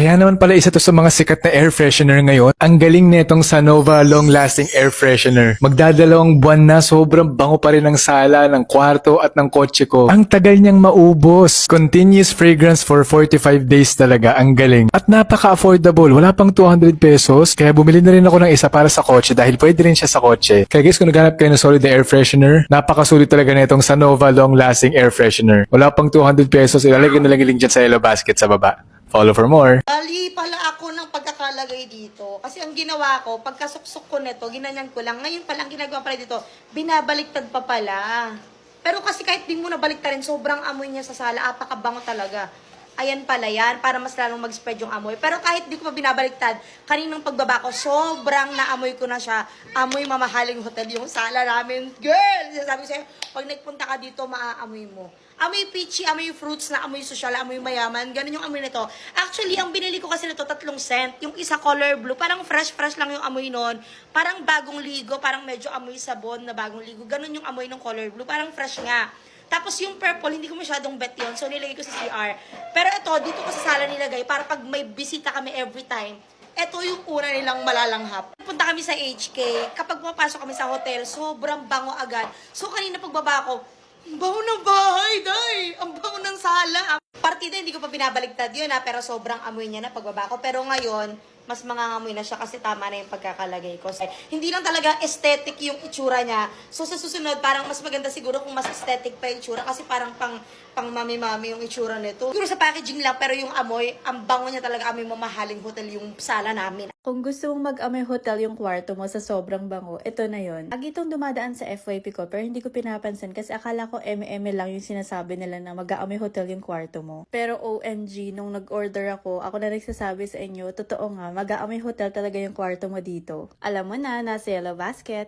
Kaya naman pala isa to sa mga sikat na air freshener ngayon. Ang galing netong Sanova Long Lasting Air Freshener. Magdadalawang buwan na, sobrang bango pa rin ng sala, ng kwarto at ng kotse ko. Ang tagal niyang maubos. Continuous fragrance for 45 days talaga. Ang galing. At napaka-affordable. Wala pang 200 pesos. Kaya bumili na rin ako ng isa para sa kotse dahil pwede rin siya sa kotse. Kaya guys, kung naghanap kayo ng solid na air freshener, napakasulit talaga netong Sanova Long Lasting Air Freshener. Wala pang 200 pesos. Ilalagay na lang yung link dyan sa yellow basket sa baba. Follow for more. Bali pala ako ng pagkakalagay dito. Kasi ang ginawa ko, pagkasuksok ko nito, ginanyan ko lang. Ngayon pala, ang ginagawa pala dito, binabaliktad pa pala. Pero kasi kahit di mo nabaliktarin, sobrang amoy niya sa sala. Apakabango talaga. Ayan pala yan, para mas lalong mag-spread yung amoy. Pero kahit di ko pa binabaliktad, kaninang pagbaba ko, sobrang naamoy ko na siya. Amoy mamahaling hotel yung sala namin. Girl! Sabi sa'yo, pag nagpunta ka dito, maaamoy mo. Amoy peachy, amoy fruits na amoy social, amoy mayaman. Ganun yung amoy nito. Actually, ang binili ko kasi nito, 3 scent. Yung isa color blue, parang fresh lang yung amoy nun. Parang bagong ligo, parang medyo amoy sabon na bagong ligo. Ganun yung amoy ng color blue, parang fresh nga. Tapos yung purple, hindi ko masyadong bet yun. So, nilagay ko sa CR. Pero ito, dito ko sa sala nilagay para pag may bisita kami every time. Ito yung una nilang malalanghap. Punta kami sa HK. Kapag pumapasok kami sa hotel, sobrang bango agad. So, kanina pagbaba ko, ang bango ng bahay, day! Ang bango ng sala. Partida, hindi ko pa binabaliktad yun, pero sobrang amoy niya na pagbaba ko. Pero ngayon, mas mangangamoy na siya kasi tama na yung pagkakalagay ko. So, hindi lang talaga aesthetic yung itsura niya. So, sa susunod, parang mas maganda siguro kung mas aesthetic pa yung itsura kasi parang pang mami-mami yung itsura nito. Siguro sa packaging lang, pero yung amoy, ang bango niya talaga, amoy mamahaling hotel yung sala namin. Kung gusto mong mag-amoy hotel yung kwarto mo sa sobrang bango, ito na yon. Lagi itong dumadaan sa FYP ko pero hindi ko pinapansin kasi akala ko eme lang yung sinasabi nila na mag-amoy hotel yung kwarto mo. Pero OMG, nung nag-order ako na nagsasabi sa inyo, totoo nga, mag-amoy hotel talaga yung kwarto mo dito. Alam mo na, nasa yellow basket.